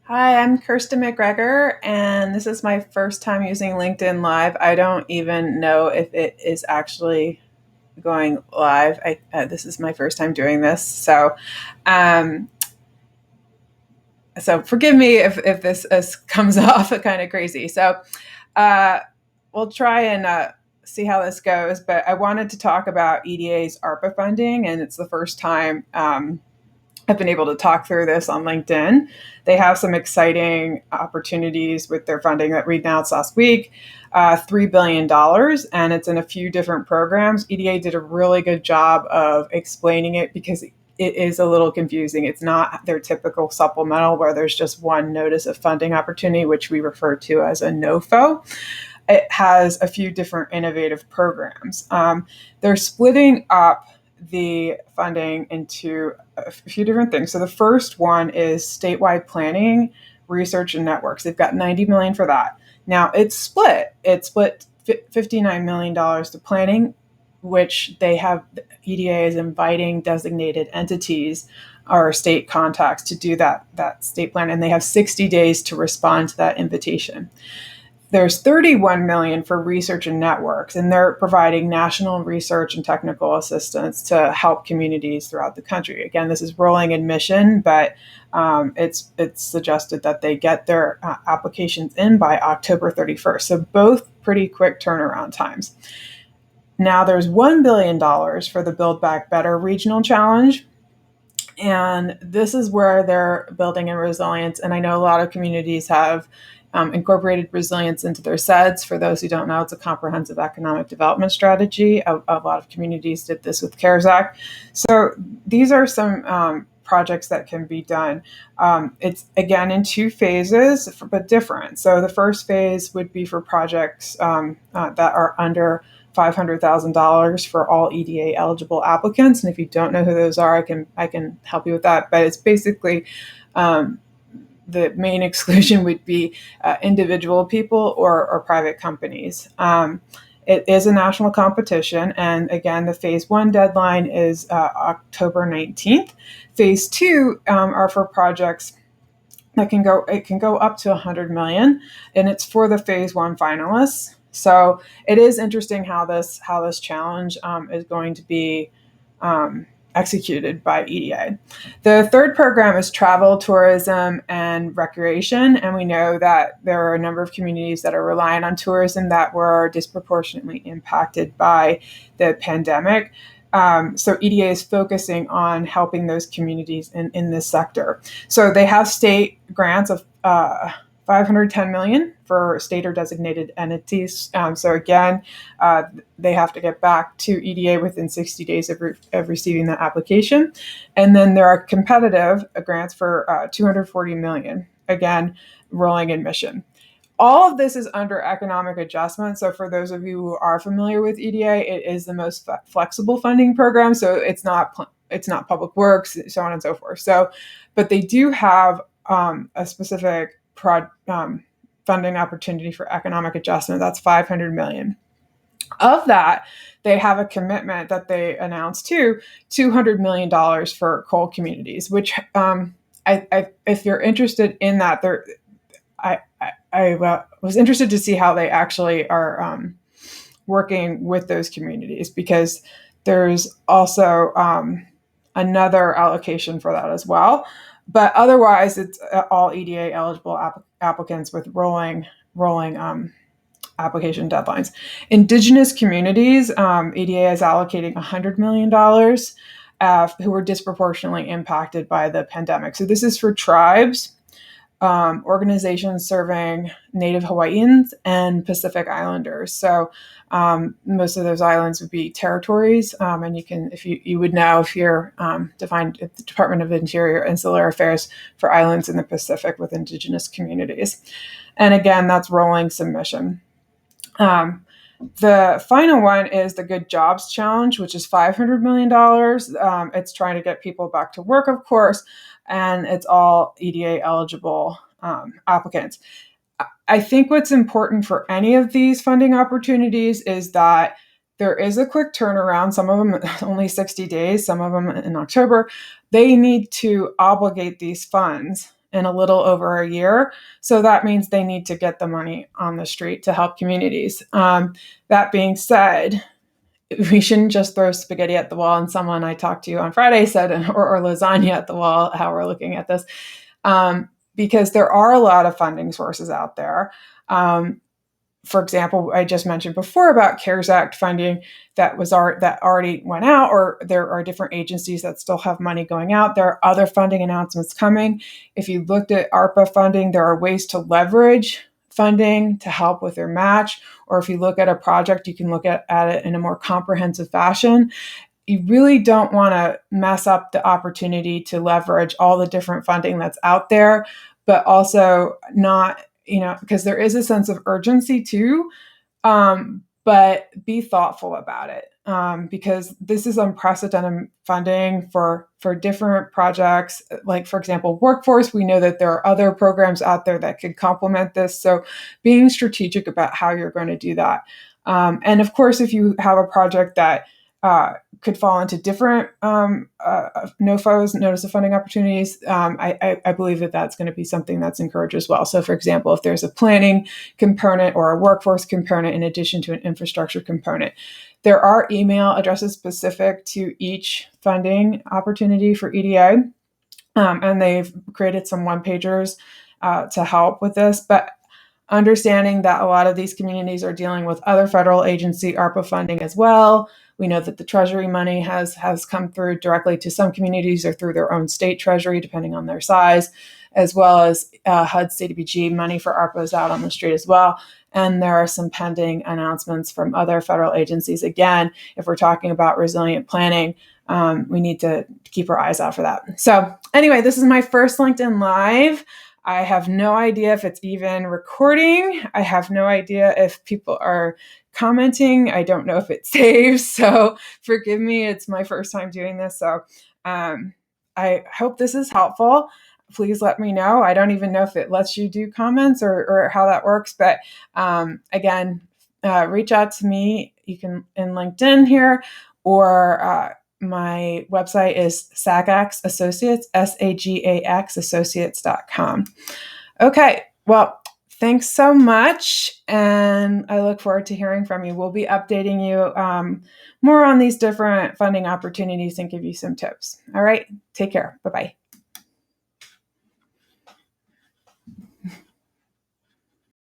Hi, I'm Kirsten McGregor, and this is my first time using LinkedIn Live. I don't even know if it is actually going live. This is my first time doing this, um, so forgive me if this comes off kind of crazy. Uh, we'll try and see how this goes. But I wanted to talk about EDA's ARPA funding, and it's the first time. I've been able to talk through this on LinkedIn. They have some exciting opportunities with their funding that we announced last week, $3 billion, and it's in a few different programs. EDA did a really good job of explaining it because it is a little confusing. It's not their typical supplemental where there's just one notice of funding opportunity, which we refer to as a NOFO. It has a few different innovative programs. They're splitting up the funding into a few different things. So the first one is statewide planning, research, and networks. They've got $90 million for that. Now it's split. It's split $59 million to planning, which they have EDA is inviting designated entities or state contacts to do that state plan, and they have 60 days to respond to that invitation. There's 31 million for research and networks, and they're providing national research and technical assistance to help communities throughout the country. Again, this is rolling admission, but it's suggested that they get their applications in by October 31st. So both pretty quick turnaround times. Now there's $1 billion for the Build Back Better Regional Challenge. And this is where they're building in resilience. And I know a lot of communities have incorporated resilience into their SEDS. For those who don't know, it's a comprehensive economic development strategy. A lot of communities did this with CARES Act. So these are some projects that can be done. It's again in two phases, but different. So the first phase would be for projects that are under $500,000 for all EDA eligible applicants. And if you don't know who those are, I can help you with that. But it's basically the main exclusion would be individual people or private companies. It is a national competition, and again, the phase one deadline is October 19th. Phase two are for projects that can go up to 100 million, and it's for the phase one finalists. So it is interesting how this challenge is going to be executed by EDA. The third program is travel, tourism, and recreation. And we know that there are a number of communities that are relying on tourism that were disproportionately impacted by the pandemic. So EDA is focusing on helping those communities in this sector. So they have state grants of $510 million for state or designated entities. So again, they have to get back to EDA within 60 days of receiving the application. And then there are competitive grants for $240 million, again, rolling admission. All of this is under economic adjustment. So for those of you who are familiar with EDA, it is the most flexible funding program. So it's not public works, so on and so forth. So, but they do have a specific funding opportunity for economic adjustment. That's $500 million. Of that, they have a commitment that they announced too, $200 million for coal communities, which if you're interested in that, I was interested to see how they actually are working with those communities, because there's also another allocation for that as well. But otherwise, it's all EDA eligible applicants with rolling application deadlines. Indigenous communities, EDA is allocating $100 million who were disproportionately impacted by the pandemic. So this is for tribes, organizations serving Native Hawaiians and Pacific Islanders. So most of those islands would be territories, and you can, if you would know, if you're defined at the Department of Interior Insular Affairs for islands in the Pacific with Indigenous communities. And again, that's rolling submission. The final one is the Good Jobs Challenge, which is $500 million. It's trying to get people back to work, of course, and it's all EDA eligible applicants. I think what's important for any of these funding opportunities is that there is a quick turnaround. Some of them only 60 days, some of them in October. They need to obligate these funds in a little over a year. So that means they need to get the money on the street to help communities. That being said, we shouldn't just throw spaghetti at the wall. And someone I talked to on Friday said, or lasagna at the wall, how we're looking at this, because there are a lot of funding sources out there. For example, I just mentioned before about CARES Act funding that already went out, or there are different agencies that still have money going out. There are other funding announcements coming. If you looked at ARPA funding, there are ways to leverage funding to help with their match. Or if you look at a project, you can look at it in a more comprehensive fashion. You really don't want to mess up the opportunity to leverage all the different funding that's out there, but also not, because there is a sense of urgency too, but be thoughtful about it, because this is unprecedented funding for different projects. Like, for example, workforce, we know that there are other programs out there that could complement this. So being strategic about how you're going to do that. And of course, if you have a project that could fall into different NOFOs, notice of funding opportunities, I believe that that's going to be something that's encouraged as well. So for example, if there's a planning component or a workforce component in addition to an infrastructure component, there are email addresses specific to each funding opportunity for EDA, and they've created some one-pagers to help with this. But understanding that a lot of these communities are dealing with other federal agency ARPA funding as well. We know that the Treasury money has come through directly to some communities or through their own state treasury, depending on their size, as well as HUD CDBG money for ARPA is out on the street as well. And there are some pending announcements from other federal agencies. Again, if we're talking about resilient planning, we need to keep our eyes out for that. So anyway, this is my first LinkedIn Live. I have no idea if it's even recording. I have no idea if people are commenting. I don't know if it saves. So forgive me. It's my first time doing this. So I hope this is helpful. Please let me know. I don't even know if it lets you do comments or how that works. But again, reach out to me. You can in LinkedIn here, or my website is SAGAX Associates, SAGAX Associates.com. Okay, well, thanks so much. And I look forward to hearing from you. We'll be updating you more on these different funding opportunities and give you some tips. All right, take care. Bye-bye.